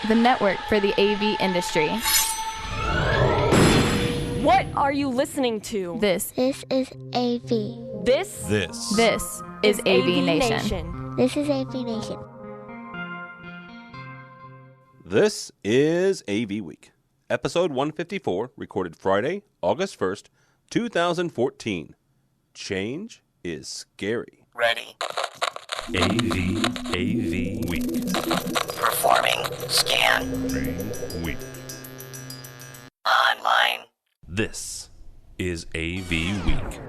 the network for the AV industry. What are you listening to? This is AV. This is AVNation. This is AVNation. This is AVWeek, episode 154, recorded Friday, August 1st, 2014. Change is scary. Ready. AVWeek. Performing scan. Week. Online. This is AVWeek.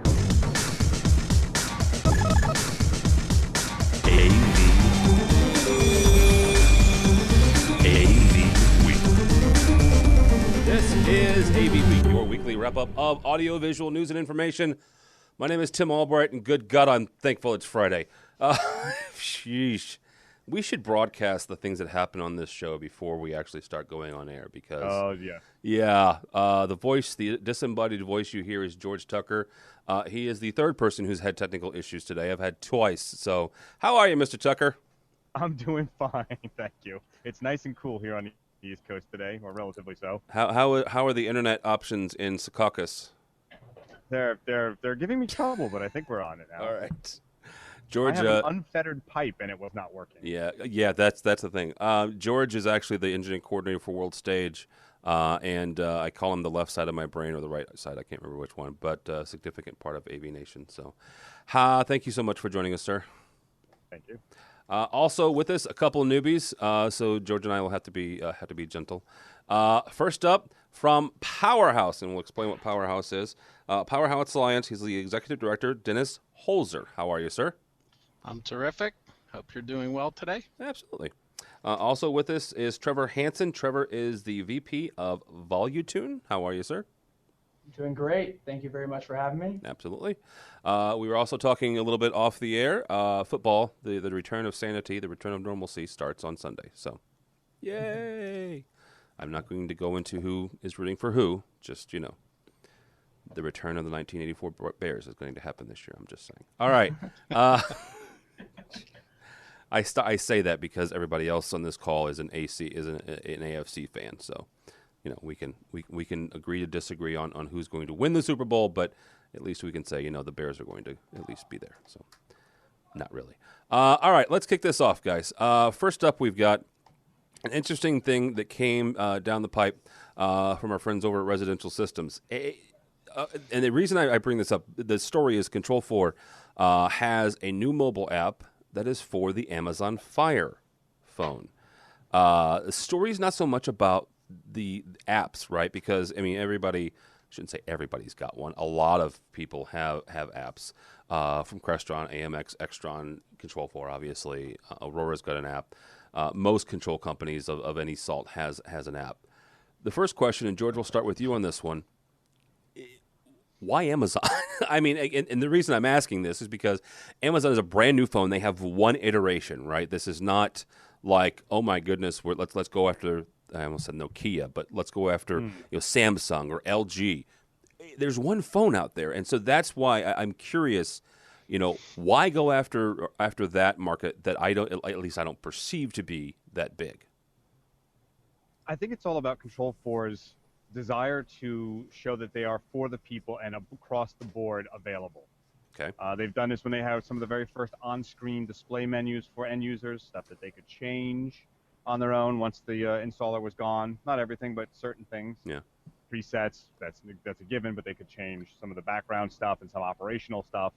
AVWeek. This is AVWeek, your weekly wrap-up of audio-visual news and information. My name is Tim Albright, and good God, I'm thankful it's Friday. Sheesh. We should broadcast the things that happen on this show before we actually start going on air because... the voice, the disembodied voice you hear is George Tucker. He is the third person who's had technical issues today. I've had twice. So how are you, Mr. Tucker? I'm doing fine, thank you. It's nice and cool here on the East Coast today, or relatively so. How are the internet options in Secaucus? They're giving me trouble, but I think we're on it now. All right. George, I have an unfettered pipe, and it was not working. Yeah, that's the thing. George is actually the engineering coordinator for World Stage, and I call him the left side of my brain or the right side. I can't remember which one, but a significant part of AVNation. So, thank you so much for joining us, sir. Thank you. Also with us, a couple of newbies. So George and I will have to be gentle. First up, from Powerhouse, and we'll explain what Powerhouse is. Powerhouse Alliance. He's the executive director, Dennis Holzer. How are you, sir? I'm terrific. Hope you're doing well today. Absolutely. Also with us is Trevor Hansen. Trevor is the VP of Volutune. How are you, sir? Doing great. Thank you very much for having me. Absolutely. We were also talking a little bit off the air. Football, the return of sanity, the return of normalcy starts on Sunday. So, yay! I'm not going to go into who is rooting for who. Just, the return of the 1984 Bears is going to happen this year. I'm just saying. All right. I say that because everybody else on this call is an AFC fan. So, we can agree to disagree on who's going to win the Super Bowl, but at least we can say, the Bears are going to at least be there. So, not really. All right, let's kick this off, guys. First up, we've got an interesting thing that came down the pipe from our friends over at Residential Systems. And the reason I bring this up, the story is Control4 has a new mobile app that is for the Amazon Fire phone. The story is not so much about the apps, right? Because, everybody, I shouldn't say everybody's got one. A lot of people have apps from Crestron, AMX, Extron, Control4, obviously. Aurora's got an app. Most control companies of any salt has an app. The first question, and George, we'll start with you on this one. Why Amazon? And the reason I'm asking this is because Amazon is a brand new phone. They have one iteration, right? This is not like, oh my goodness, let's go after, I almost said Nokia, but let's go after Samsung or LG. There's one phone out there, and so that's why I'm curious. Why go after that market that at least I don't perceive to be that big? I think it's all about Control4's desire to show that they are for the people and across the board available. Okay. They've done this when they have some of the very first on-screen display menus for end users, stuff that they could change on their own once the installer was gone. Not everything, but certain things. Yeah. Presets, that's a given, but they could change some of the background stuff and some operational stuff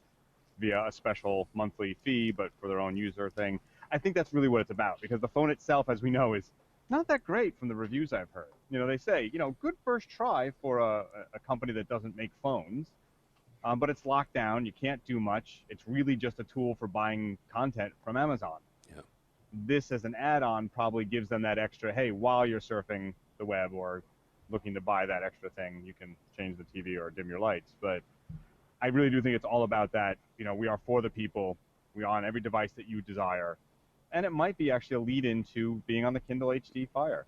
via a special monthly fee, but for their own user thing. I think that's really what it's about, because the phone itself, as we know, is not that great from the reviews I've heard. They say, good first try for a company that doesn't make phones, but it's locked down. You can't do much. It's really just a tool for buying content from Amazon. Yeah. This as an add-on probably gives them that extra, hey, while you're surfing the web or looking to buy that extra thing, you can change the TV or dim your lights. But I really do think it's all about that. We are for the people. We are on every device that you desire. And it might be actually a lead into being on the Kindle HD Fire,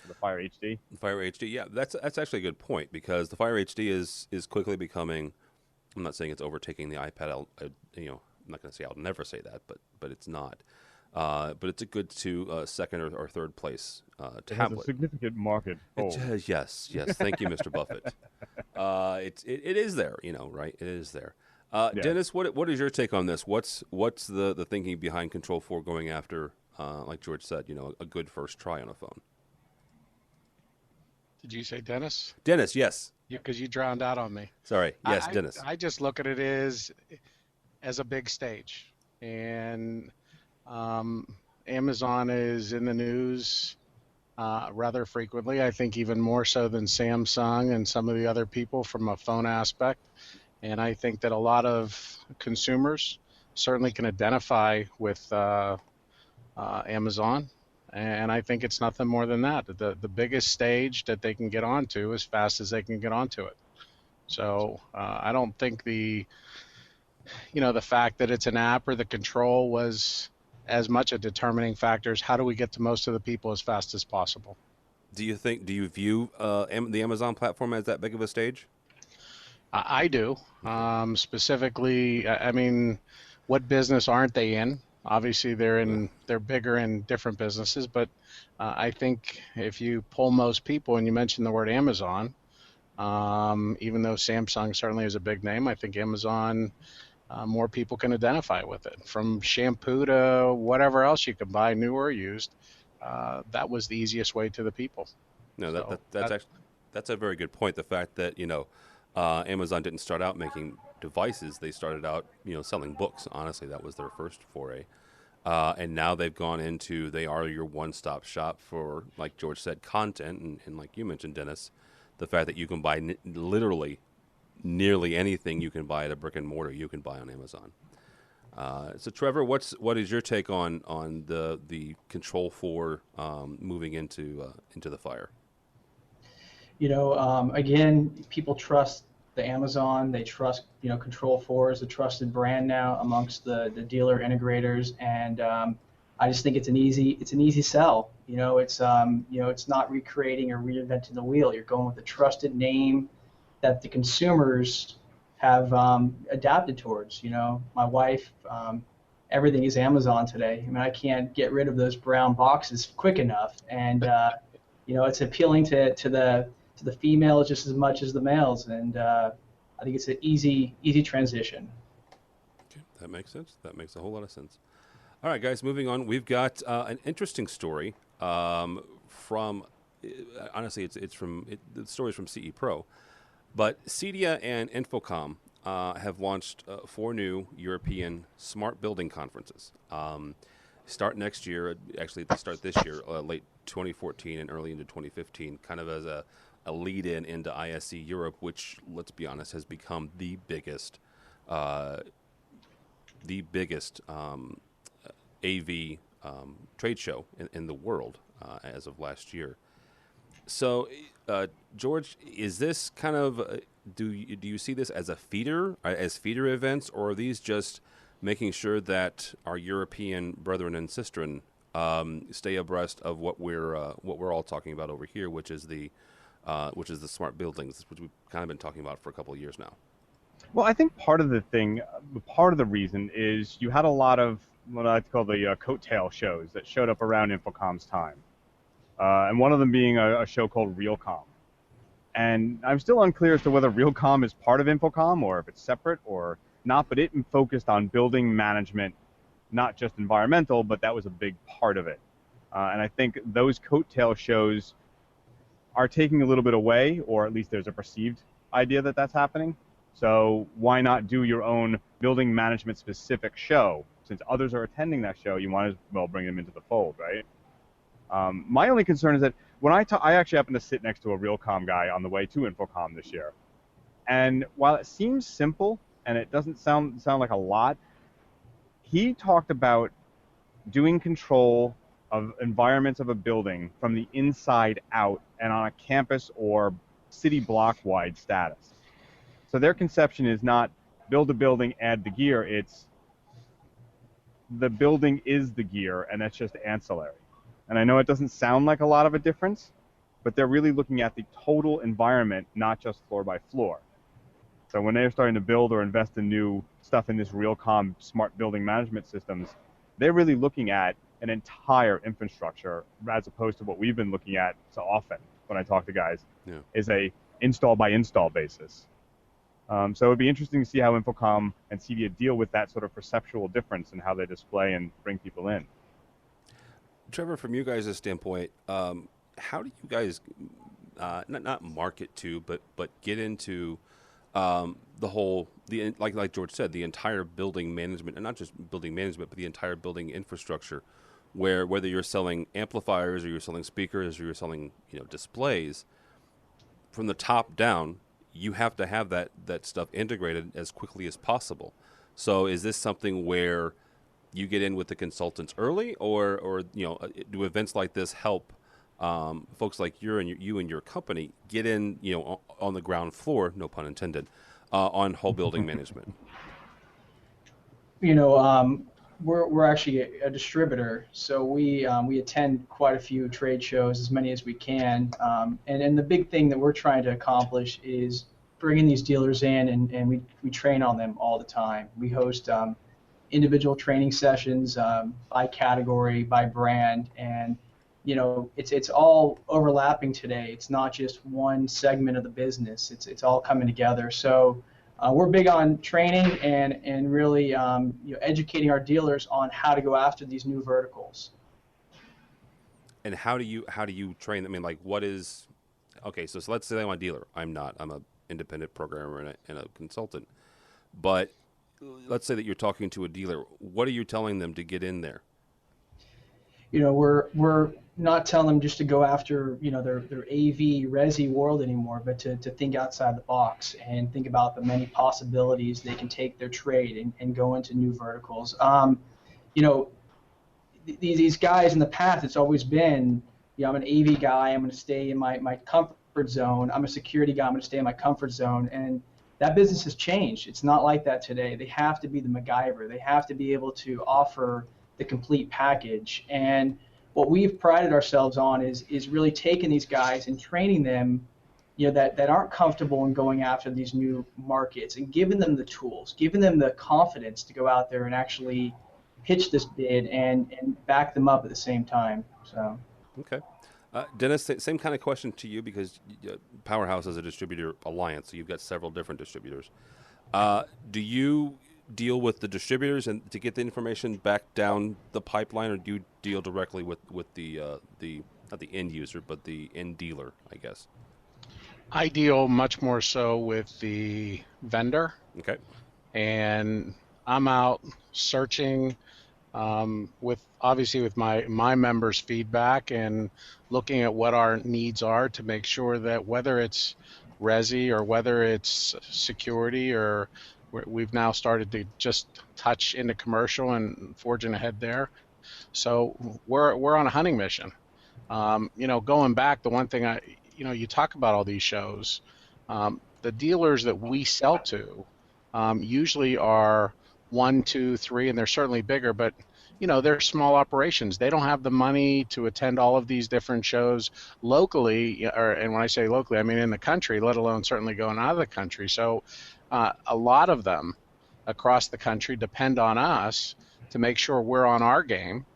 the Fire HD. The Fire HD, yeah, that's actually a good point, because the Fire HD is quickly becoming. I'm not saying it's overtaking the iPad. I'm not going to say I'll never say that, but it's not. but it's a good second or third place It has a tablet. significant market. Yes. Thank you, Mr. Buffett. It is there, right? It is there. Dennis, what is your take on this? What's the thinking behind Control 4 going after, like George said, a good first try on a phone? Did you say Dennis? Dennis, yes. Because you drowned out on me. Sorry. Yes, Dennis. I just look at it as a big stage. And Amazon is in the news rather frequently. I think even more so than Samsung and some of the other people from a phone aspect. And I think that a lot of consumers certainly can identify with Amazon. And I think it's nothing more than that. The biggest stage that they can get onto as fast as they can get onto it. So I don't think the fact that it's an app or the control was as much a determining factor as how do we get to most of the people as fast as possible. Do you view the Amazon platform as that big of a stage? I do. Specifically, I mean, what business aren't they in? Obviously, they're bigger in different businesses, but I think if you poll most people and you mention the word Amazon, even though Samsung certainly is a big name, I think Amazon, more people can identify with it. From shampoo to whatever else you can buy, new or used, that was the easiest way to the people. No, that's a very good point. The fact that Amazon didn't start out making devices; they started out selling books. Honestly, that was their first foray, and now they've gone into they are your one-stop shop for, like George said, content, and like you mentioned, Dennis, the fact that you can buy literally nearly anything you can buy at a brick and mortar you can buy on Amazon. So Trevor, what is your take on the Control 4 moving into the fire? Again, people trust the Amazon. They trust, Control 4 is a trusted brand now amongst the dealer integrators, and I just think it's an easy sell. It's not recreating or reinventing the wheel. You're going with a trusted name that the consumers have adapted towards. My wife, everything is Amazon today. I mean, I can't get rid of those brown boxes quick enough, and it's appealing to the females just as much as the males, and I think it's an easy transition. Okay, that makes sense. That makes a whole lot of sense. All right, guys, moving on. We've got an interesting story from. Honestly, the story's from CE Pro, but CEDIA and Infocom have launched 4 new European smart building conferences. Start next year. Actually, they start this year, late 2014 and early into 2015, kind of as a lead-in into ISE Europe, which, let's be honest, has become the biggest AV trade show in the world as of last year. So, George, is this kind of do you see this as a feeder events, or are these just making sure that our European brethren and sistren stay abreast of what we're all talking about over here, which is the smart buildings, which we've kind of been talking about for a couple of years now? Well, I think part of the reason is you had a lot of what I call the coattail shows that showed up around Infocom's time, and one of them being a show called Realcomm. And I'm still unclear as to whether Realcomm is part of Infocom or if it's separate or not, but it focused on building management, not just environmental, but that was a big part of it. And I think those coattail shows are taking a little bit away, or at least there's a perceived idea that that's happening. So why not do your own building management specific show? Since others are attending that show, you might as well bring them into the fold, right? My only concern is that when I actually happened to sit next to a Realcomm guy on the way to Infocom this year. And while it seems simple and it doesn't sound like a lot, he talked about doing control of environments of a building from the inside out and on a campus or city block-wide status. So their conception is not build a building, add the gear. It's the building is the gear, and that's just ancillary. And I know it doesn't sound like a lot of a difference, but they're really looking at the total environment, not just floor by floor. So when they're starting to build or invest in new stuff in this Realcomm smart building management systems, they're really looking at an entire infrastructure, as opposed to what we've been looking at so often when I talk to guys, is a install by install basis. So it would be interesting to see how Infocom and CEDIA deal with that sort of perceptual difference in how they display and bring people in. Trevor, from you guys' standpoint, how do you guys not market to, but get into like George said, the entire building management, and not just building management, but the entire building infrastructure, where whether you're selling amplifiers or you're selling speakers or you're selling displays, from the top down, you have to have that stuff integrated as quickly as possible. So is this something where you get in with the consultants early, or do events like this help folks like you and your company get in on the ground floor, no pun intended, on whole building management? We're actually a distributor, so we attend quite a few trade shows, as many as we can, and the big thing that we're trying to accomplish is bringing these dealers in, and we train on them all the time. We host individual training sessions by category, by brand, and it's all overlapping today. It's not just one segment of the business. It's all coming together. So we're big on training and really educating our dealers on how to go after these new verticals. And how do you train? I mean, like, what is okay? So let's say I'm a dealer. I'm not. I'm an independent programmer and a consultant. But let's say that you're talking to a dealer. What are you telling them to get in there? We're not telling them just to go after their AV resi world anymore, but to think outside the box and think about the many possibilities they can take their trade and go into new verticals. These guys in the past, it's always been, I'm an AV guy, I'm going to stay in my comfort zone. I'm a security guy, I'm going to stay in my comfort zone. And that business has changed. It's not like that today. They have to be the MacGyver. They have to be able to offer the complete package. And what we've prided ourselves on is really taking these guys and training them, that aren't comfortable in going after these new markets, and giving them the tools, giving them the confidence to go out there and actually pitch this bid and back them up at the same time. So. Okay. Dennis, same kind of question to you, because Powerhouse is a distributor alliance, so you've got several different distributors. Do you deal with the distributors and to get the information back down the pipeline, or do you deal directly with the not the end user, but the end dealer, I guess? I deal much more so with the vendor. Okay. And I'm out searching with my members' feedback and looking at what our needs are to make sure that whether it's resi or whether it's security, or we've now started to just touch into commercial and forging ahead there. So we're on a hunting mission. Going back, the one thing you talk about all these shows, the dealers that we sell to usually are 1, 2, 3, and they're certainly bigger, but they're small operations. They don't have the money to attend all of these different shows locally, and when I say locally, I mean in the country, let alone certainly going out of the country. So a lot of them across the country depend on us to make sure we're on our game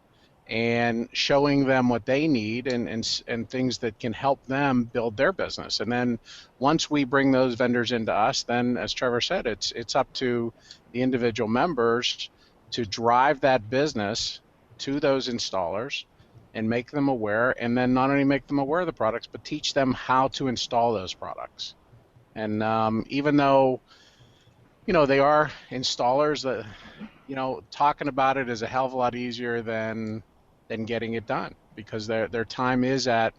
and showing them what they need and things that can help them build their business. And then once we bring those vendors into us, then as Trevor said, it's up to the individual members to drive that business to those installers and make them aware, and then not only make them aware of the products, but teach them how to install those products. And even though they are installers, that talking about it is a hell of a lot easier than getting it done, because their time is of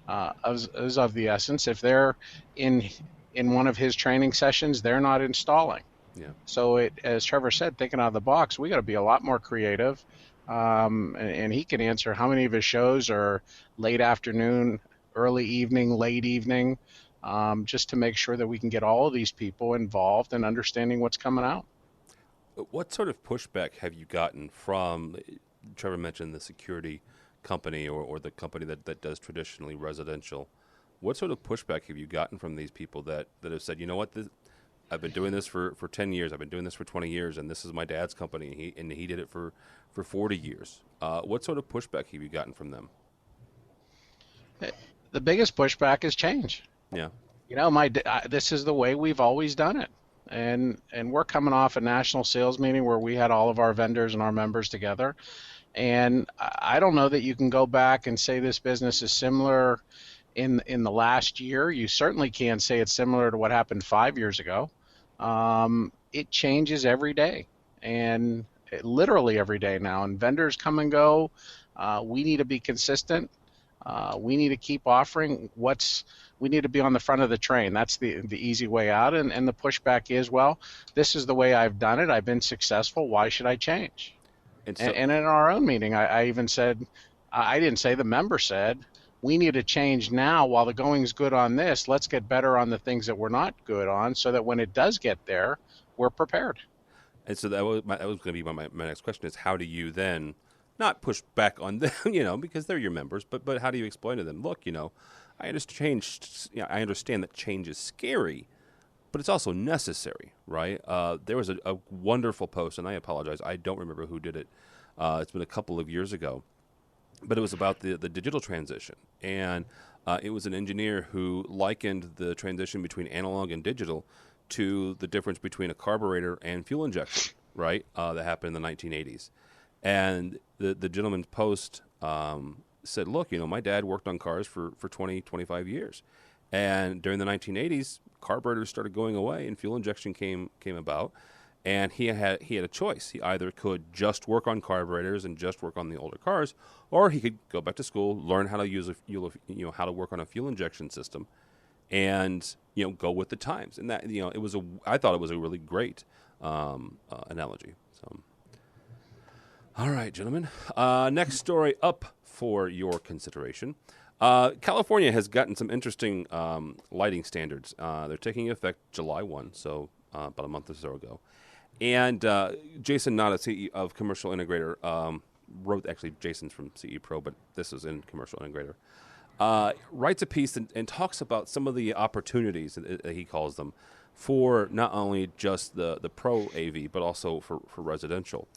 the essence. If they're in one of his training sessions, they're not installing. Yeah. So as Trevor said, thinking out of the box, we got to be a lot more creative. And he can answer how many of his shows are late afternoon, early evening, late evening, just to make sure that we can get all of these people involved in understanding what's coming out. What sort of pushback have you gotten from, Trevor mentioned the security company or the company that does traditionally residential. What sort of pushback have you gotten from these people that have said, you know what, I've been doing this for 10 years. I've been doing this for 20 years, and this is my dad's company, and he did it for 40 years. What sort of pushback have you gotten from them? The biggest pushback is change. Yeah. This is the way we've always done it. And we're coming off a national sales meeting where we had all of our vendors and our members together. And I don't know that you can go back and say this business is similar in the last year. You certainly can't say it's similar to what happened 5 years ago. It changes every day, and literally every day now. And vendors come and go. We need to be consistent. We need to keep offering we need to be on the front of the train. That's the easy way out. And the pushback is, well, this is the way I've done it. I've been successful. Why should I change? And in our own meeting, I even said, I didn't say, the member said, we need to change now while the going's good on this. Let's get better on the things that we're not good on so that when it does get there, we're prepared. And so that was going to be my next question is, how do you then not push back on them, because they're your members, but how do you explain to them, look, I understand that change is scary, but it's also necessary, right? There was a wonderful post, and I apologize, I don't remember who did it. It's been a couple of years ago, but it was about the digital transition. And it was an engineer who likened the transition between analog and digital to the difference between a carburetor and fuel injection, right? That happened in the 1980s. And the gentleman's post said, look, my dad worked on cars for 20, 25 years. And during the 1980s, carburetors started going away and fuel injection came about. And he had a choice. He either could just work on carburetors and just work on the older cars, or he could go back to school, learn how to use how to work on a fuel injection system, and go with the times. And that I thought it was a really great analogy. So, all right, gentlemen. Next story up for your consideration. California has gotten some interesting lighting standards. They're taking effect July 1, so about a month or so ago. And Jason Nada, CEO of Commercial Integrator, wrote, actually Jason's from CE Pro, but this is in Commercial Integrator, writes a piece and talks about some of the opportunities, that he calls them, for not only just the Pro AV, but also for residential.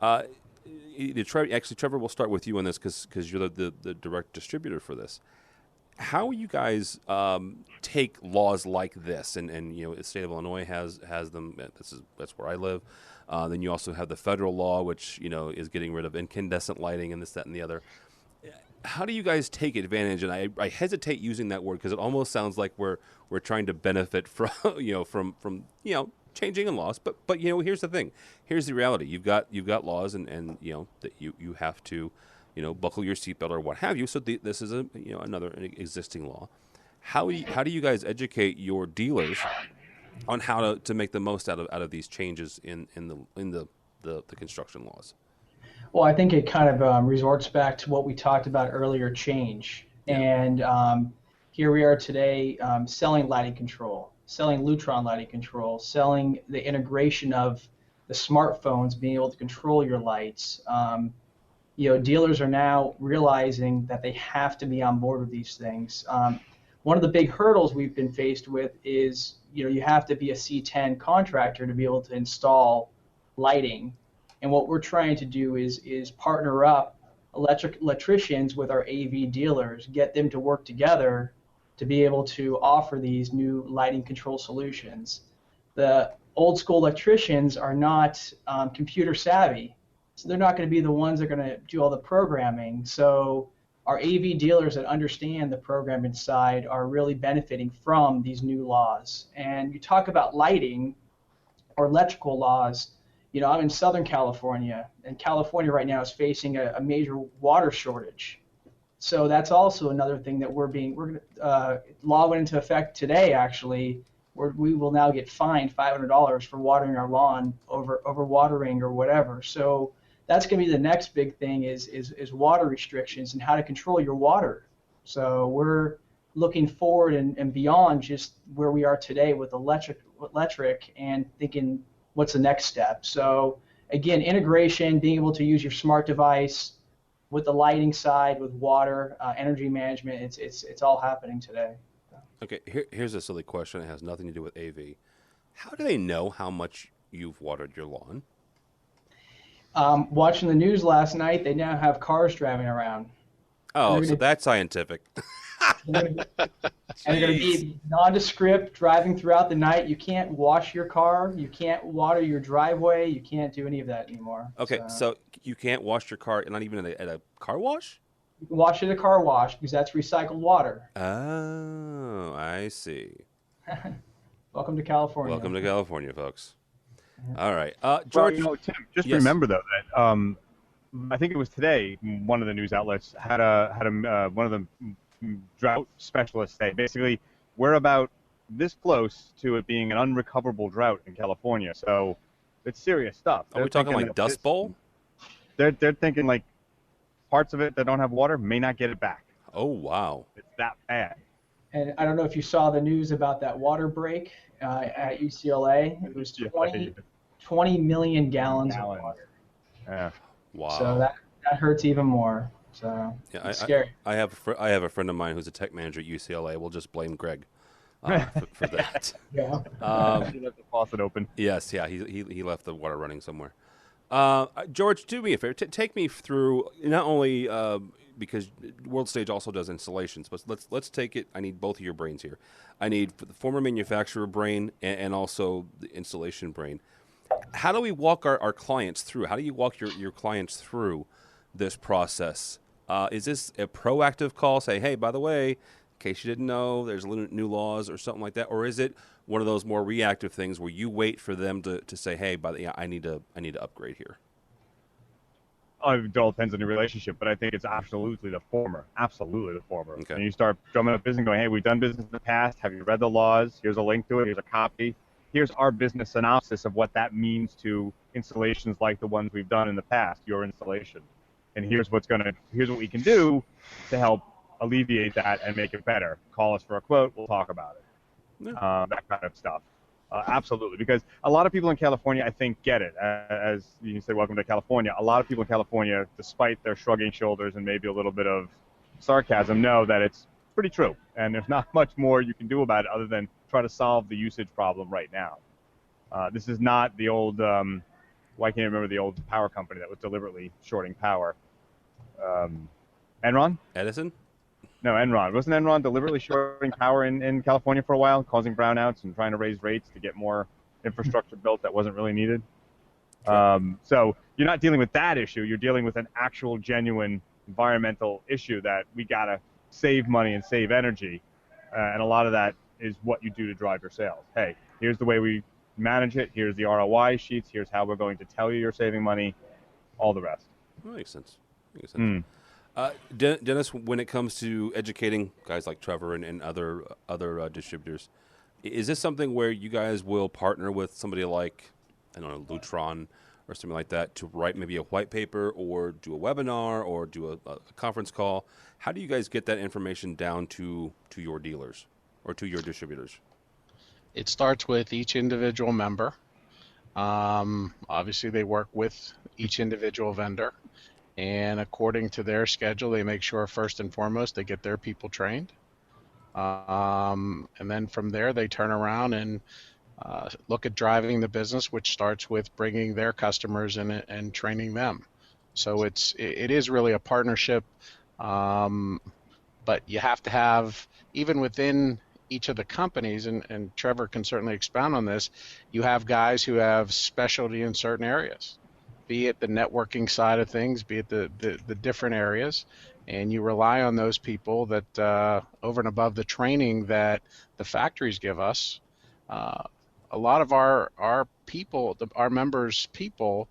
Trevor, we'll start with you on this because you're the direct distributor for this. How you guys take laws like this, and the state of Illinois has them. That's where I live. Then you also have the federal law, which is getting rid of incandescent lighting and this, that, and the other. How do you guys take advantage? And I hesitate using that word because it almost sounds like we're trying to benefit from from changing in laws. But here's the thing. Here's the reality. You've got laws and that you have to buckle your seatbelt or what have you. So this is another existing law. How do you guys educate your dealers on how to make the most out of these changes in the construction laws? Well, I think it kind of resorts back to what we talked about earlier, change. Yeah. And here we are today selling lighting control, selling Lutron lighting control, selling the integration of the smartphones, being able to control your lights. Dealers are now realizing that they have to be on board with these things. One of the big hurdles we've been faced with is, you have to be a C10 contractor to be able to install lighting. And what we're trying to do is partner up electricians with our AV dealers, get them to work together to be able to offer these new lighting control solutions. The old school electricians are not computer savvy, so they're not going to be the ones that are going to do all the programming. So our AV dealers that understand the programming side are really benefiting from these new laws. And you talk about lighting or electrical laws. I'm in Southern California, and California right now is facing a major water shortage. So that's also another thing that law went into effect today, actually, where we will now get fined $500 for watering our lawn over watering or whatever. So that's going to be the next big thing is water restrictions and how to control your water. So we're looking forward and beyond just where we are today with electric and thinking, what's the next step? So again, integration, being able to use your smart device with the lighting side, with water, energy management, it's all happening today. Okay, here's a silly question. It has nothing to do with AV. How do they know how much you've watered your lawn? Watching the news last night, they now have cars driving around. Oh, so that's scientific. And they're going to be nondescript driving throughout the night. You can't wash your car. You can't water your driveway. You can't do any of that anymore. Okay, so you can't wash your car, not even at a car wash? You can wash it at a car wash because that's recycled water. Oh, I see. Welcome to California. Welcome to California, folks. All right. George, George. Tim, just yes. remember, though, that I think it was today, one of the news outlets had one of the drought specialists say, basically, we're about this close to it being an unrecoverable drought in California. So it's serious stuff. Are we talking like Dust Bowl? They're thinking like parts of it that don't have water may not get it back. Oh, wow. It's that bad. And I don't know if you saw the news about that water break at UCLA. It was 20 million gallons of water. Yeah. Wow. So that hurts even more. So it's scary. I have a friend of mine who's a tech manager at UCLA. We'll just blame Greg for that. Yeah. He left the faucet open. Yes, yeah, he left the water running somewhere. George, do me a favor. Take me through not only because World Stage also does installations, but let's take it. I need both of your brains here. I need the former manufacturer brain and also the installation brain. How do we walk our clients through? How do you walk your clients through this process? Is this a proactive call? Say, hey, by the way, in case you didn't know, there's new laws or something like that, or is it one of those more reactive things where you wait for them to say, hey, I need to upgrade here? It all depends on the relationship, but I think it's absolutely the former. Absolutely the former. Okay. And you start drumming up business, going, hey, we've done business in the past. Have you read the laws? Here's a link to it. Here's a copy. Here's our business synopsis of what that means to installations like the ones we've done in the past, your installation. And here's what we can do to help alleviate that and make it better. Call us for a quote. We'll talk about it. Yeah. That kind of stuff. Absolutely. Because a lot of people in California, I think, get it. As you say, welcome to California. A lot of people in California, despite their shrugging shoulders and maybe a little bit of sarcasm, know that it's pretty true. And there's not much more you can do about it other than try to solve the usage problem right now. This is not the old, why can't I remember the old power company that was deliberately shorting power? Enron? Edison? No, Enron. Wasn't Enron deliberately shorting power in California for a while, causing brownouts and trying to raise rates to get more infrastructure built that wasn't really needed? So you're not dealing with that issue. You're dealing with an actual, genuine environmental issue that we got to save money and save energy. And a lot of that is what you do to drive your sales. Hey, here's the way we manage it. Here's the ROI sheets. Here's how we're going to tell you you're saving money. All the rest. That makes sense. Dennis, when it comes to educating guys like Trevor and other distributors, is this something where you guys will partner with somebody like, I don't know, Lutron or something like that to write maybe a white paper or do a webinar or do a conference call? How do you guys get that information down to your dealers or to your distributors? It starts with each individual member. Obviously, they work with each individual vendor. And according to their schedule, they make sure first and foremost they get their people trained. And then from there, they turn around and look at driving the business, which starts with bringing their customers in and training them. So it is really a partnership, but you have to have, even within each of the companies, and Trevor can certainly expound on this, you have guys who have specialty in certain areas. Be it the networking side of things, be it the different areas, and you rely on those people that over and above the training that the factories give us. A lot of our people, our members' people,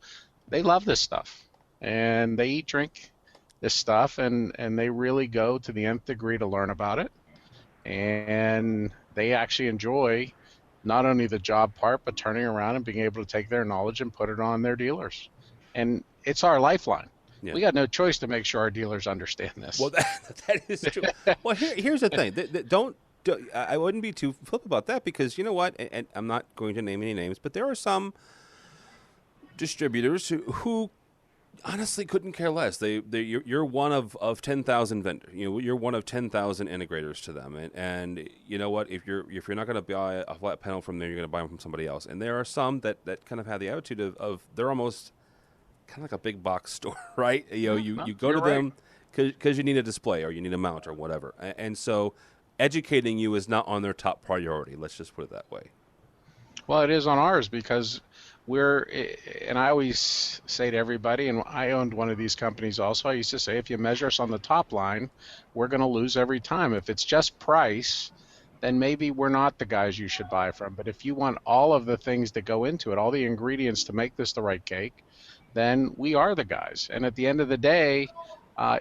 they love this stuff, and they eat, drink this stuff, and they really go to the nth degree to learn about it, and they actually enjoy not only the job part, but turning around and being able to take their knowledge and put it on their dealers. And it's our lifeline. Yeah. We got no choice to make sure our dealers understand this. Well, that is true. Well, here's the thing. I wouldn't be too flip about that, because you know what? And I'm not going to name any names, but there are some distributors who Honestly, couldn't care less. You're one of 10,000 vendors. You're one of 10,000 integrators to them, and you know what? If you're not going to buy a flat panel from there, you're going to buy them from somebody else. And there are some that kind of have the attitude of they're almost kind of like a big box store, right? You go to them because you need a display or you need a mount or whatever, and so educating you is not on their top priority. Let's just put it that way. Well, it is on ours because and I always say to everybody, and I owned one of these companies also, I used to say, if you measure us on the top line, we're going to lose every time. If it's just price, then maybe we're not the guys you should buy from. But if you want all of the things that go into it, all the ingredients to make this the right cake, then we are the guys. And at the end of the day,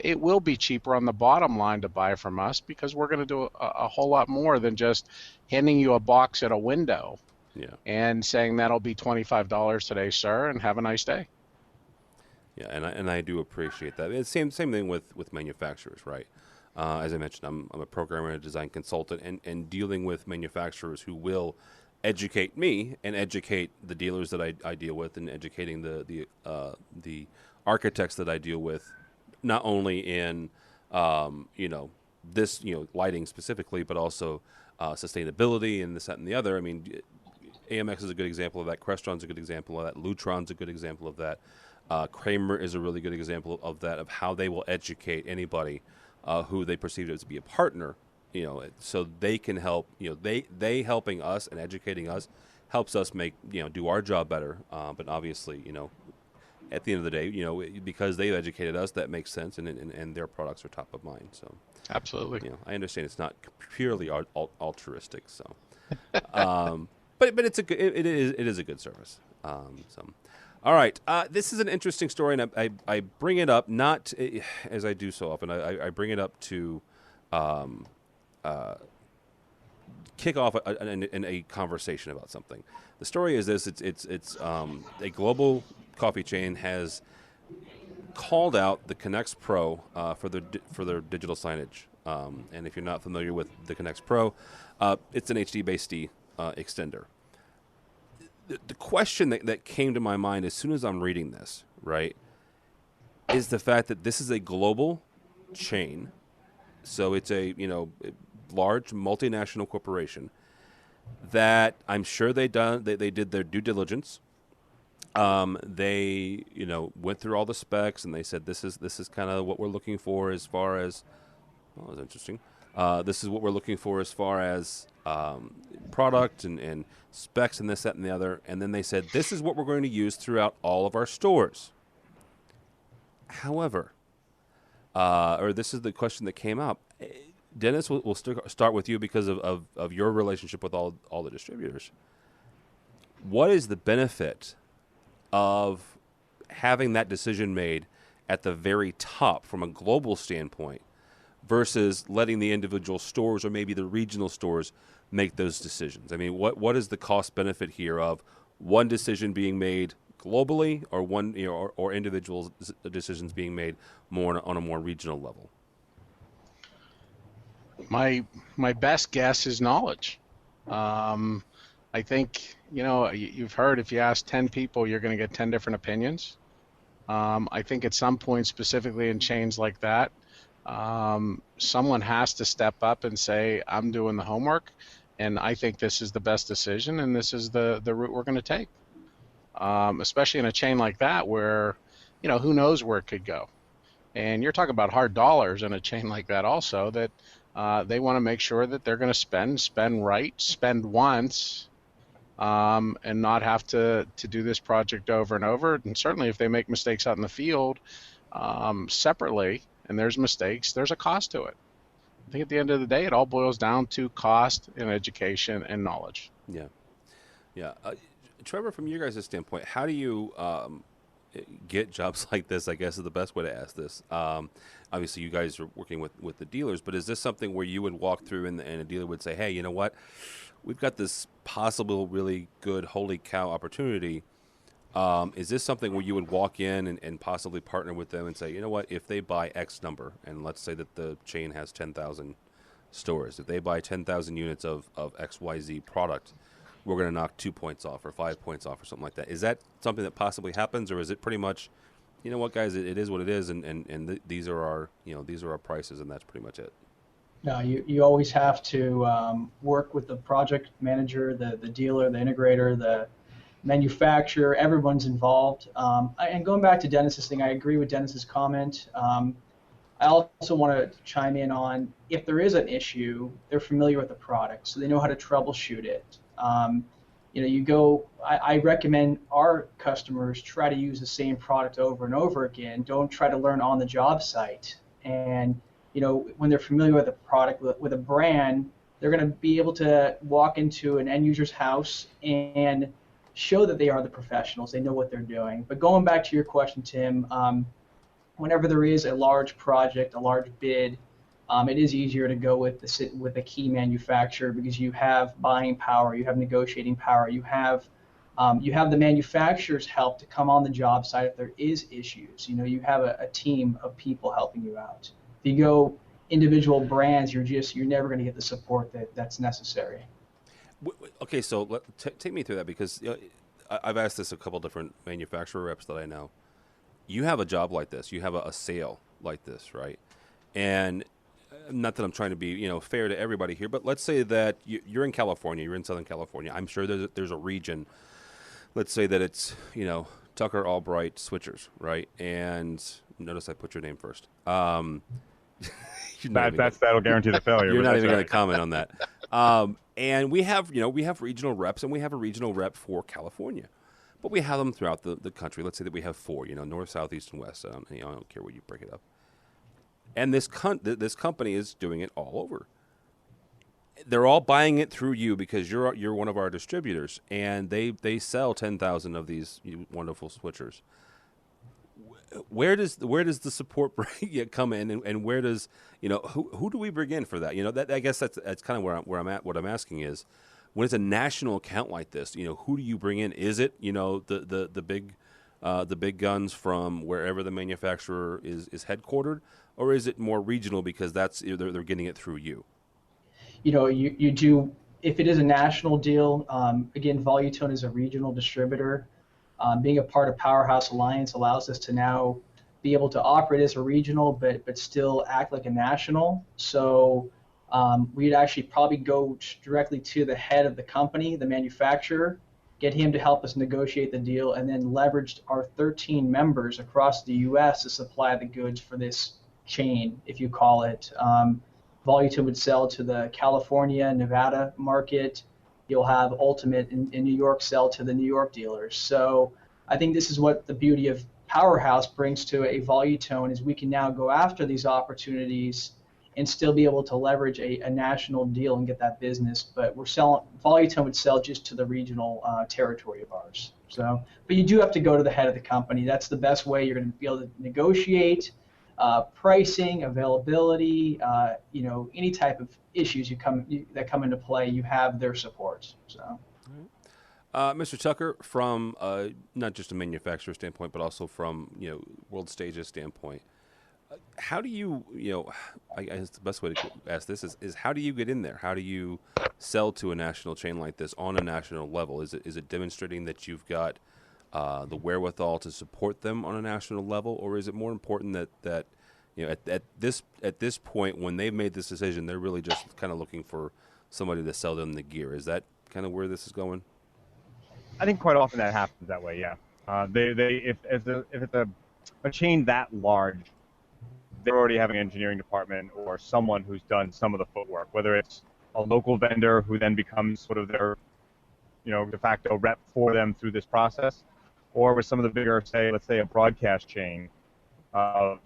it will be cheaper on the bottom line to buy from us because we're going to do a whole lot more than just handing you a box at a window. Yeah. And saying that'll be $25 today, sir, and have a nice day. Yeah, and I do appreciate that. It's same thing with manufacturers, right? As I mentioned, I'm a programmer and a design consultant, and dealing with manufacturers who will educate me and educate the dealers that I deal with, and educating the architects that I deal with, not only in this lighting specifically, but also sustainability and this, that, and the other. I mean, AMX is a good example of that. Crestron's a good example of that. Lutron's a good example of that. Kramer is a really good example of that, of how they will educate anybody who they perceive as to be a partner, so they can help. They helping us and educating us helps us make do our job better. But obviously, at the end of the day, because they've educated us, that makes sense, and their products are top of mind. So absolutely, I understand it's not purely altruistic. So. But it's it is a good service. All right. This is an interesting story, and I bring it up not as I do so often. I bring it up to kick off a conversation about something. The story is this: it's a global coffee chain has called out the Connect Pro for their digital signage. And if you're not familiar with the Connect Pro, it's an HDBaseD extender. The question that came to my mind as soon as I'm reading this, right, is the fact that this is a global chain. So it's a large multinational corporation that I'm sure they did their due diligence. They went through all the specs and they said this is kind of what we're looking for as far as. Well, that was interesting. This is what we're looking for as far as product and specs and this, that, and the other. And then they said, this is what we're going to use throughout all of our stores. However, or this is the question that came up. Dennis, we'll start with you because of your relationship with all the distributors. What is the benefit of having that decision made at the very top from a global standpoint versus letting the individual stores or maybe the regional stores make those decisions? I mean, what is the cost benefit here of one decision being made globally, or one or individual decisions being made more on a more regional level? My best guess is knowledge. I think you've heard, if you ask 10 people, you're going to get 10 different opinions. I think at some point, specifically in chains like that, someone has to step up and say, I'm doing the homework, and I think this is the best decision, and this is the route we're going to take. Especially in a chain like that where, who knows where it could go. And you're talking about hard dollars in a chain like that also, that they want to make sure that they're going to spend right, spend once, and not have to do this project over and over. And certainly if they make mistakes out in the field separately, and there's mistakes, there's a cost to it. I think at the end of the day, it all boils down to cost and education and knowledge. Yeah. Yeah. Trevor, from your guys' standpoint, how do you get jobs like this, I guess is the best way to ask this. Obviously, you guys are working with the dealers, but is this something where you would walk through and a dealer would say, hey, you know what? We've got this possible really good holy cow opportunity. Is this something where you would walk in and possibly partner with them and say, you know what, if they buy X number, and let's say that the chain has 10,000 stores, if they buy 10,000 units of XYZ product, we're going to knock 2 points off or 5 points off or something like that. Is that something that possibly happens, or is it pretty much you know what, guys, it is what it is, and these are our prices, and that's pretty much it. No, you always have to work with the project manager, the dealer, the integrator, the manufacturer. Everyone's involved. And going back to Dennis's thing, I agree with Dennis's comment. I also want to chime in on, if there is an issue, they're familiar with the product, so they know how to troubleshoot it. I recommend our customers try to use the same product over and over again. Don't try to learn on the job site. And when they're familiar with a product, with a brand, they're going to be able to walk into an end user's house and show that they are the professionals. They know what they're doing. But going back to your question, Tim, whenever there is a large project, a large bid, it is easier to go with the key manufacturer, because you have buying power, you have negotiating power, you have the manufacturer's help to come on the job site if there is issues. You have a team of people helping you out. If you go individual brands, you're never going to get the support that's necessary. Okay, so take me through that, because I've asked this a couple different manufacturer reps that I know. You have a job like this, you have a sale like this, right? And not that I'm trying to be fair to everybody here, but let's say that you're in California, you're in Southern California. I'm sure there's a region. Let's say that it's Tucker Albright Switchers, right? And notice I put your name first. That'll guarantee the failure. You're not even going to comment on that. And we have regional reps, and we have a regional rep for California, but we have them throughout the country. Let's say that we have 4, north, south, east, and west. I don't care where you break it up. And this company is doing it all over. They're all buying it through you because you're one of our distributors, and they sell 10,000 of these wonderful switchers. Where does the support come in, and where does who do we bring in for that? I guess that's kind of where I'm at. What I'm asking is, when it's a national account like this, who do you bring in? Is it the big guns from wherever the manufacturer is headquartered, or is it more regional because they're getting it through you? You do, if it is a national deal. Again, Volutone is a regional distributor. Being a part of Powerhouse Alliance allows us to now be able to operate as a regional, but still act like a national. So we'd actually probably go directly to the head of the company, the manufacturer, get him to help us negotiate the deal, and then leverage our 13 members across the U.S. to supply the goods for this chain, if you call it. Volutone would sell to the California, Nevada market. You'll have Ultimate in New York sell to the New York dealers. So I think this is what the beauty of Powerhouse brings to a Volutone, is we can now go after these opportunities and still be able to leverage a national deal and get that business. But Volutone would sell just to the regional territory of ours. So, but you do have to go to the head of the company. That's the best way you're going to be able to negotiate pricing, availability, any type of issues that come into play. You have their support. So, Mr. Tucker, from not just a manufacturer standpoint, but also from World Stages standpoint, how do you I guess the best way to ask this is how do you get in there? How do you sell to a national chain like this on a national level? Is it demonstrating that you've got the wherewithal to support them on a national level, or is it more important that at this point, when they've made this decision, they're really just kind of looking for somebody to sell them the gear? Is that kind of where this is going? I think quite often that happens that way. Yeah, if it's a chain that large, they already have an engineering department or someone who's done some of the footwork, whether it's a local vendor who then becomes sort of their de facto rep for them through this process, or with some of the bigger, let's say a broadcast chain of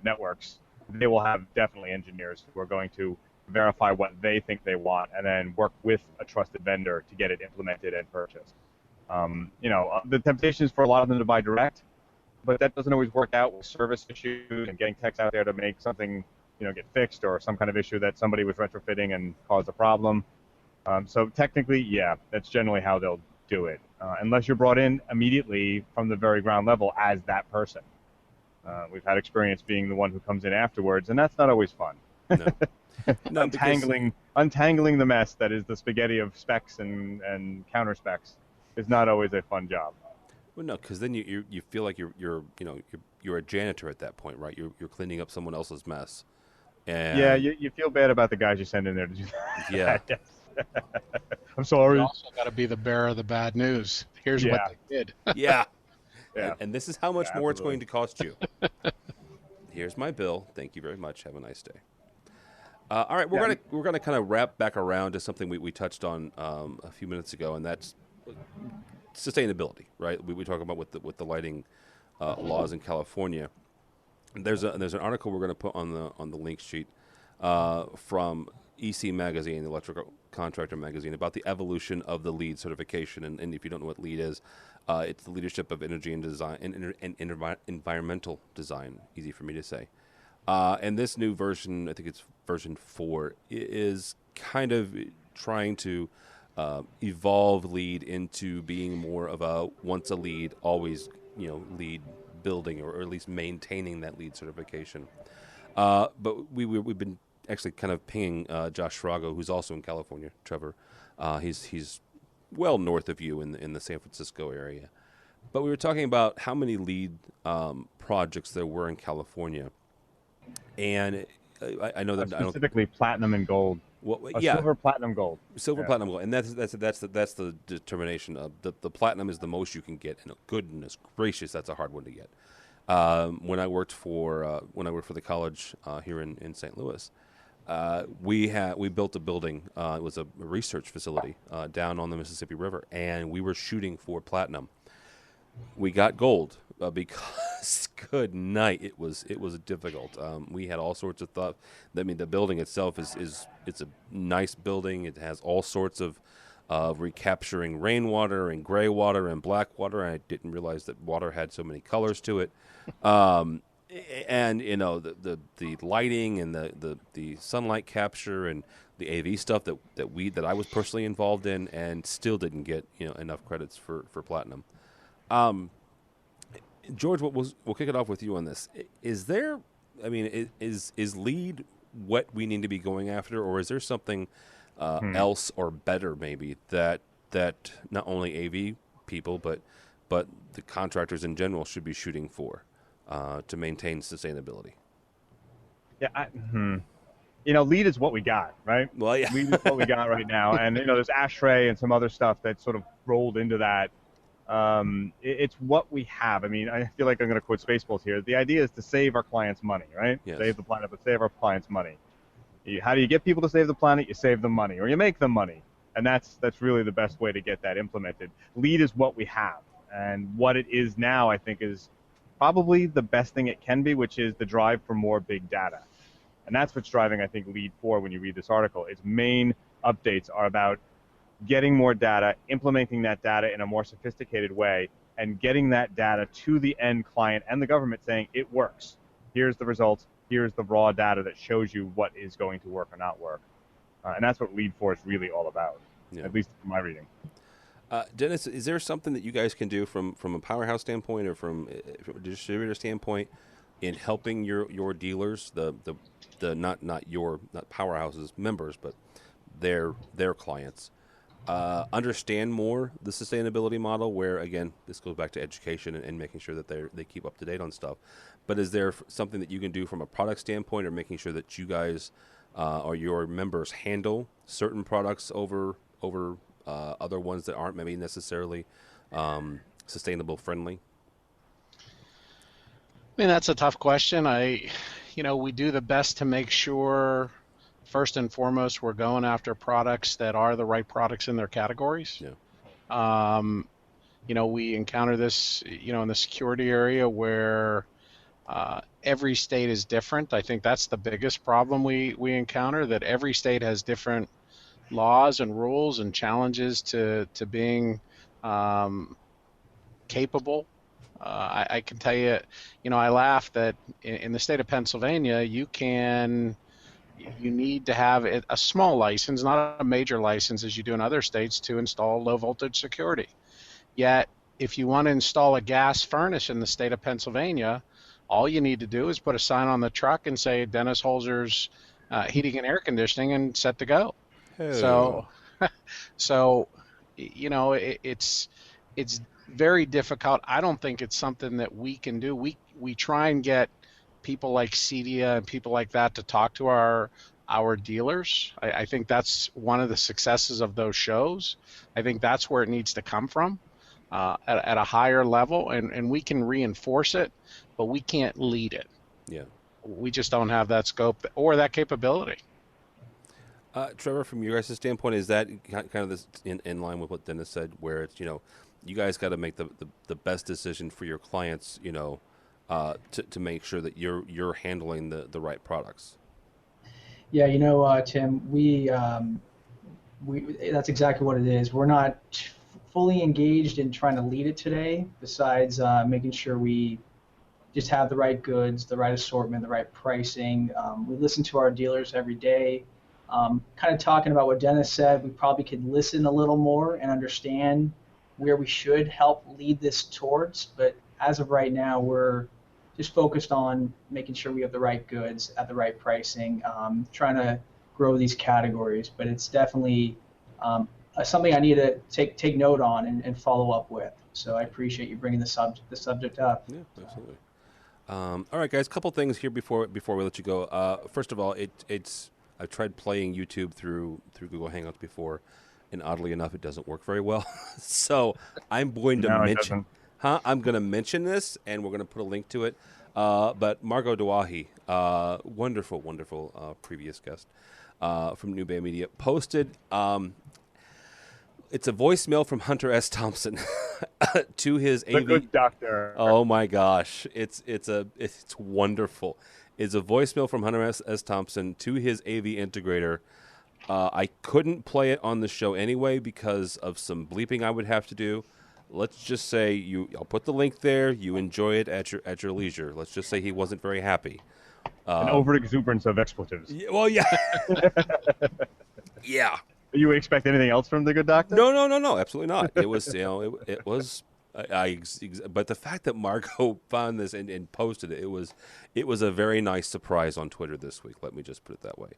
networks, they will have definitely engineers who are going to verify what they think they want and then work with a trusted vendor to get it implemented and purchased. The temptation is for a lot of them to buy direct, but that doesn't always work out with service issues and getting techs out there to make something get fixed, or some kind of issue that somebody was retrofitting and caused a problem. So technically, yeah, that's generally how they'll do it, unless you're brought in immediately from the very ground level as that person. We've had experience being the one who comes in afterwards, and that's not always fun. No. Untangling the mess that is the spaghetti of specs and counter specs is not always a fun job. Well, no, because then you feel like you're a janitor at that point, right? You're cleaning up someone else's mess. And Yeah, you feel bad about the guys you send in there to do that. Yeah. Yes. I'm sorry. You also got to be the bearer of the bad news. Here's what they did. Yeah. Yeah. And this is how much Yeah, more it's absolutely. going to cost you. Here's my bill. Thank you very much. Have a nice day. All right, we're gonna kind of wrap back around to something we touched on a few minutes ago, and that's sustainability, right? We talk about with the lighting laws in California. There's an article we're going to put on the link sheet from EC Magazine, the Electrical Contractor Magazine, about the evolution of the LEED certification. And if you don't know what LEED is, it's the Leadership of Energy and Design and Environmental Design. Easy for me to say. And this new version, I think it's version 4, is kind of trying to evolve LEED into being more of a once a LEED, always LEED building, or at least maintaining that LEED certification. But we've been actually kind of pinging Josh Schrago, who's also in California. Trevor, he's well north of you in the San Francisco area. But we were talking about how many LEED projects there were in California, and I know that specifically platinum and gold. Silver, platinum, gold. Silver, platinum, gold, and that's the determination of the platinum is the most you can get, and goodness gracious, that's a hard one to get. When I worked for the college here in St. Louis, we built a building. It was a research facility down on the Mississippi River, and we were shooting for platinum. We got gold because good night, it was difficult. We had all sorts of thought. I mean, the building itself it's a nice building. It has all sorts of recapturing rainwater and gray water and black water. I didn't realize that water had so many colors to it. And the lighting and the sunlight capture and the AV stuff that I was personally involved in, and still didn't get enough credits for platinum. George, we'll kick it off with you on this. Is there, is LEED what we need to be going after, or is there something else or better maybe that not only AV people but the contractors in general should be shooting for to maintain sustainability? Yeah, LEED is what we got, right? Well, yeah. LEED is what we got right now, and there's ASHRAE and some other stuff that sort of rolled into that. It's what we have. I mean, I feel like I'm going to quote Spaceballs here. The idea is to save our clients money, right? Yes. Save the planet, but save our clients money. How do you get people to save the planet? You save them money, or you make them money, and that's really the best way to get that implemented. LEED is what we have, and what it is now, I think, is probably the best thing it can be, which is the drive for more big data, and that's what's driving, I think, LEED 4. When you read this article, its main updates are about getting more data, implementing that data in a more sophisticated way, and getting that data to the end client and the government saying it works. Here's the results. Here's the raw data that shows you what is going to work or not work. And that's what LEED 4 is really all about, at least from my reading. Dennis, is there something that you guys can do from a powerhouse standpoint or from a distributor standpoint in helping your dealers, not powerhouses members, but their clients, understand more the sustainability model, where again this goes back to education and making sure that they keep up to date on stuff? But is there something that you can do from a product standpoint, or making sure that you guys or your members handle certain products over other ones that aren't maybe necessarily sustainable friendly? I mean, that's a tough question. We do the best to make sure, first and foremost, we're going after products that are the right products in their categories. Yeah. We encounter this, in the security area where every state is different. I think that's the biggest problem we encounter, that every state has different laws and rules and challenges to being capable. I can tell you, I laugh that in the state of Pennsylvania, you need to have a small license, not a major license as you do in other states, to install low voltage security. Yet, if you want to install a gas furnace in the state of Pennsylvania, all you need to do is put a sign on the truck and say Dennis Holzer's Heating and Air Conditioning, and set to go. Hey. So it's very difficult. I don't think it's something that we can do. We try and get people like Cedia and people like that to talk to our dealers. I think that's one of the successes of those shows. I think that's where it needs to come from, at a higher level, and we can reinforce it, but we can't lead it. Yeah. We just don't have that scope or that capability. Trevor, from your guys' standpoint, is that kind of this in line with what Dennis said, where it's, you guys got to make the best decision for your clients, to make sure that you're handling the right products? Yeah, Tim, we that's exactly what it is. We're not fully engaged in trying to lead it today, besides making sure we just have the right goods, the right assortment, the right pricing. We listen to our dealers every day. Kind of talking about what Dennis said, we probably could listen a little more and understand where we should help lead this towards. But as of right now, we're just focused on making sure we have the right goods at the right pricing, trying to grow these categories. But it's definitely something I need to take note on and follow up with. So I appreciate you bringing the subject up. Yeah, absolutely. All right, guys, a couple things here before we let you go. First of all, I've tried playing YouTube through Google Hangouts before, and oddly enough, it doesn't work very well. So I'm going to mention, I'm going to mention this, and we're going to put a link to it. But Margot Dawahi, wonderful previous guest from New Bay Media, posted. It's a voicemail from Hunter S. Thompson to his The AV. good doctor. Oh my gosh, it's wonderful. It's a voicemail from Hunter S. Thompson to his AV integrator. I couldn't play it on the show anyway because of some bleeping I would have to do. Let's just say I'll put the link there. You enjoy it at your leisure. Let's just say he wasn't very happy. An over-exuberance of expletives. Well, yeah. Yeah. You expect anything else from the good doctor? No, absolutely not. It was, it was. But the fact that Margot found this and posted it, it was a very nice surprise on Twitter this week. Let me just put it that way.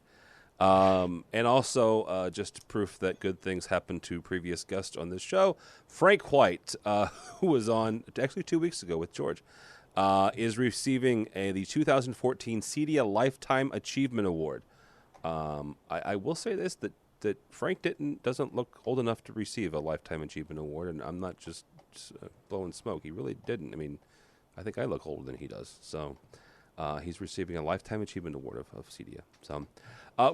And also, just proof that good things happen to previous guests on this show. Frank White, who was on actually 2 weeks ago with George, is receiving the 2014 Cedia Lifetime Achievement Award. I will say this, that Frank doesn't look old enough to receive a Lifetime Achievement Award, and I'm not just blowing smoke. He really didn't. I mean, I think I look older than he does. So he's receiving a Lifetime Achievement Award of Cedia. So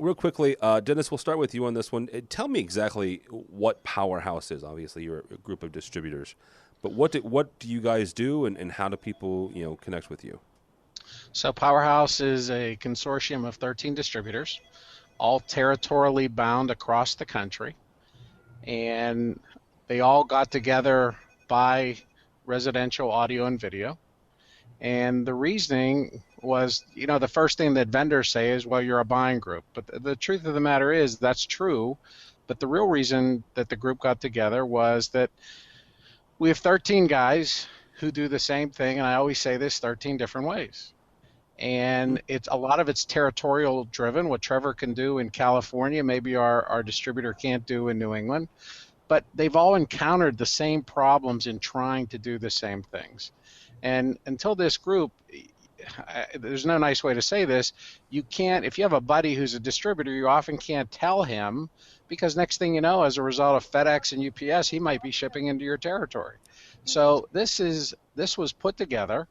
real quickly, Dennis, we'll start with you on this one. Tell me exactly what Powerhouse is. Obviously, you're a group of distributors. But what do you guys do, and how do people connect with you? So Powerhouse is a consortium of 13 distributors, all territorially bound across the country, and they all got together by residential audio and video. And the reasoning was, the first thing that vendors say is, well, you're a buying group. But the truth of the matter is that's true. But the real reason that the group got together was that we have 13 guys who do the same thing, and I always say this, 13 different ways. And a lot of it's territorial driven. What Trevor can do in California, maybe our distributor can't do in New England. But they've all encountered the same problems in trying to do the same things. And until this group, there's no nice way to say this, you can't, if you have a buddy who's a distributor, you often can't tell him, because next thing you know, as a result of FedEx and UPS, he might be shipping into your territory. So this was put together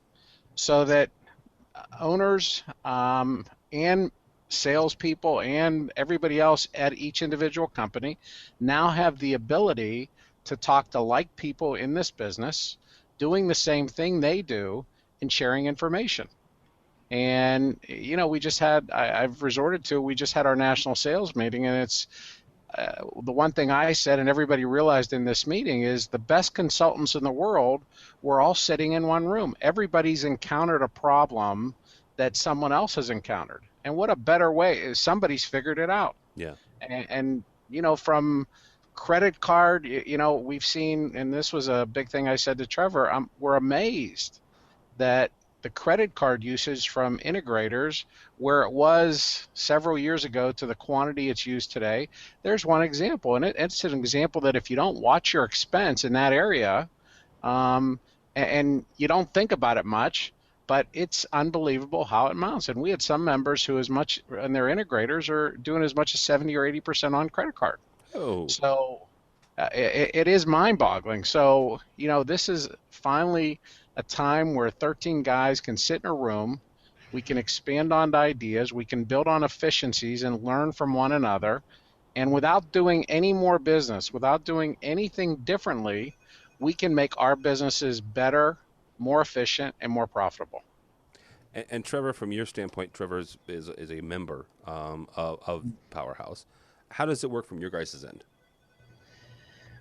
so that owners and salespeople and everybody else at each individual company now have the ability to talk to like people in this business, doing the same thing they do and sharing information. And, we just had our national sales meeting, and it's the one thing I said and everybody realized in this meeting is the best consultants in the world were all sitting in one room. Everybody's encountered a problem that someone else has encountered. And what a better way is somebody's figured it out. Yeah. And from credit card, we've seen, and this was a big thing I said to Trevor, we're amazed that the credit card usage from integrators, where it was several years ago to the quantity it's used today, there's one example. And it's an example that if you don't watch your expense in that area, and you don't think about it much, but it's unbelievable how it mounts. And we had some members who and their integrators are doing as much as 70 or 80% on credit card. Oh. So it is mind-boggling. So, this is finally a time where 13 guys can sit in a room. We can expand on ideas. We can build on efficiencies and learn from one another. And without doing any more business, without doing anything differently, we can make our businesses better, more efficient, and more profitable. And Trevor, from your standpoint, Trevor is a member of Powerhouse. How does it work from your guys' end?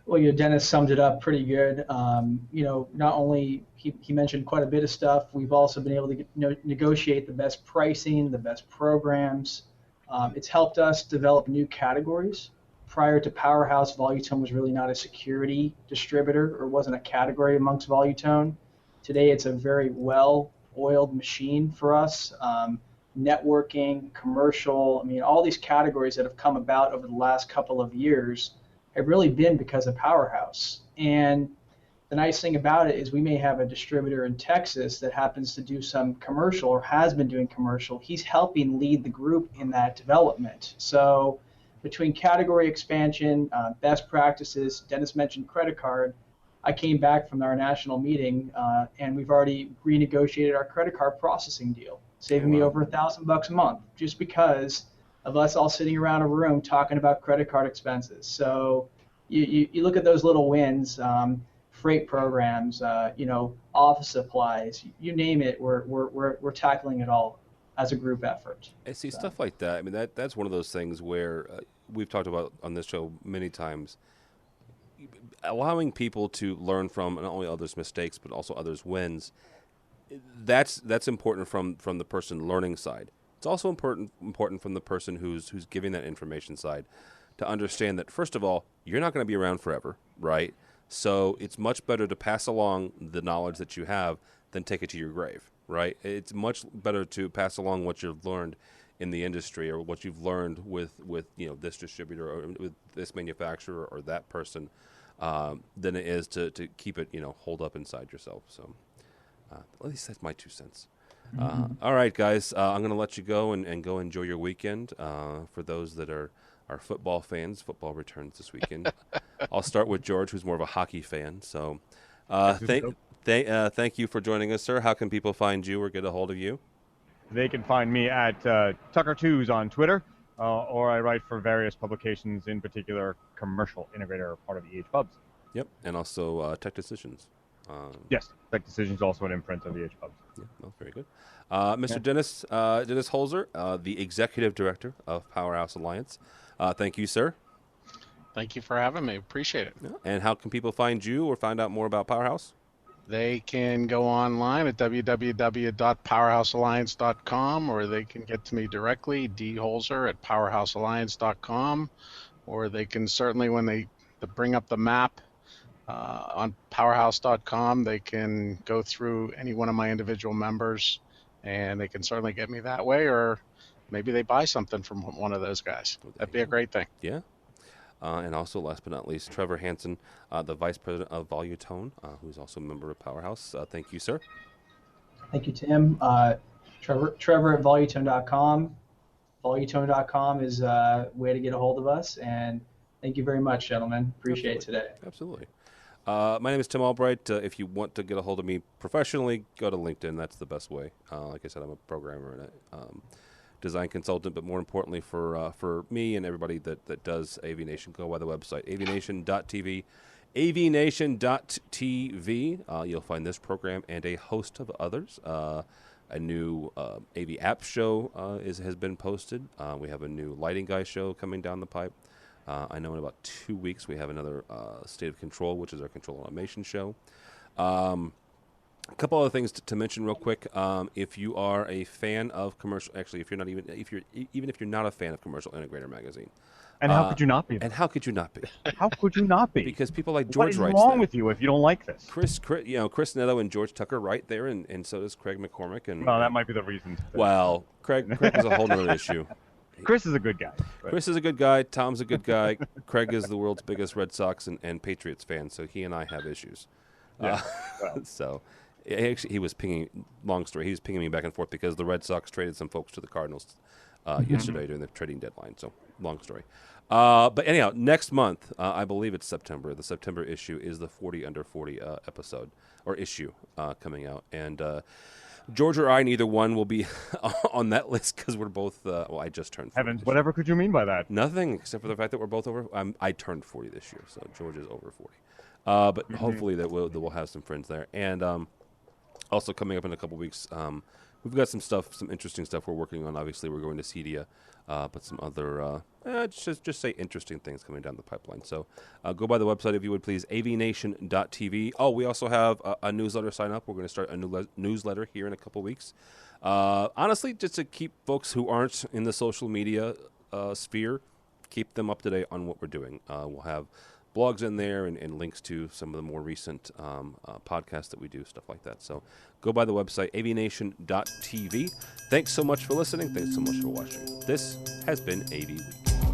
Well, Dennis summed it up pretty good. Not only he mentioned quite a bit of stuff, we've also been able to negotiate the best pricing, the best programs. It's helped us develop new categories. Prior to Powerhouse, Volutone was really not a security distributor or wasn't a category amongst Volutone. Today, it's a very well-oiled machine for us. Networking, commercial, all these categories that have come about over the last couple of years have really been because of Powerhouse. And the nice thing about it is we may have a distributor in Texas that happens to do some commercial or has been doing commercial. He's helping lead the group in that development. So between category expansion, best practices, Dennis mentioned credit card. I came back from our national meeting and we've already renegotiated our credit card processing deal, saving me over $1,000 a month just because of us all sitting around a room talking about credit card expenses. So you look at those little wins, freight programs, office supplies, you name it, we're tackling it all as a group effort. And see, stuff like that, that's one of those things where we've talked about on this show many times, allowing people to learn from not only others' mistakes but also others' wins. That's important from the person learning side. It's also important from the person who's giving that information side to understand that, first of all, you're not going to be around forever, right? So it's much better to pass along the knowledge that you have than take it to your grave, right? It's much better to pass along what you've learned in the industry or what you've learned with this distributor or with this manufacturer or that person than it is to keep it hold up inside yourself. So at least that's my 2 cents. All right, guys, I'm going to let you go and go enjoy your weekend. For those that are football fans, football returns this weekend. I'll start with George, who's more of a hockey fan. So thank you for joining us, sir. How can people find you or get a hold of you? They can find me at Tucker2s on Twitter, or I write for various publications, in particular Commercial Integrator, part of EH Pubs. Yep, and also Tech Decisions. Yes, Tech Decisions, also an imprint of EH Pubs. Yeah, well, very good. Mr. Dennis Holzer, the Executive Director of Powerhouse Alliance. Thank you, sir. Thank you for having me. Appreciate it. Yeah. And how can people find you or find out more about Powerhouse? They can go online at www.powerhousealliance.com, or they can get to me directly, dholzer@powerhousealliance.com, or they can certainly, when they bring up the map on powerhouse.com, they can go through any one of my individual members, and they can certainly get me that way, or maybe they buy something from one of those guys. That'd be a great thing. Yeah. And also, last but not least, Trevor Hansen, the Vice President of Volutone, who's also a member of Powerhouse. Thank you, sir. Thank you, Tim. Trevor at volutone.com. Volutone.com is a way to get a hold of us. And thank you very much, gentlemen. Appreciate it today. Absolutely. My name is Tim Albright. If you want to get a hold of me professionally, go to LinkedIn. That's the best way. Like I said, I'm a programmer and a design consultant, but more importantly for me and everybody that does AVNation, go by the website, avnation.tv, avnation.tv. You'll find this program and a host of others. A new AV app show has been posted. We have a new lighting guy show coming down the pipe. I know in about 2 weeks we have another State of Control, which is our control automation show. A couple other things to mention real quick. If you are a fan of commercial, actually, if you're not if you're not a fan of Commercial Integrator magazine, and how could you not be? And how could you not be? How could you not be? Because people like George writes. What is wrong with you if you don't like this? Chris Netto and George Tucker write there, and so does Craig McCormick. And well, that might be the reason. Well, Craig is a whole other issue. Chris is a good guy. But Chris is a good guy. Tom's a good guy. Craig is the world's biggest Red Sox and Patriots fan, so he and I have issues. Yeah. Well. So he was pinging. Long story. He was pinging me back and forth because the Red Sox traded some folks to the Cardinals yesterday during the trading deadline. So long story. But anyhow, next month, I believe it's September. The September issue is the 40 Under 40 episode or issue coming out, and George or I, neither one will be on that list because we're both. Well, I just turned 40. Heavens, whatever could you mean by that? Nothing except for the fact that we're both over. I turned 40 this year, so George is over 40. But hopefully that we'll have some friends there, and also coming up in a couple weeks, we've got some interesting stuff we're working on. Obviously, we're going to CEDIA, but some other just say interesting things coming down the pipeline. So go by the website if you would please, AVNation.tv. Oh, we also have a newsletter sign up. We're going to start a newsletter here in a couple weeks. Honestly, just to keep folks who aren't in the social media sphere, keep them up to date on what we're doing. We'll have blogs in there and links to some of the more recent podcasts that we do, stuff like that. So go by the website, avnation.tv. Thanks so much for listening. Thanks so much for watching. This has been AV Week.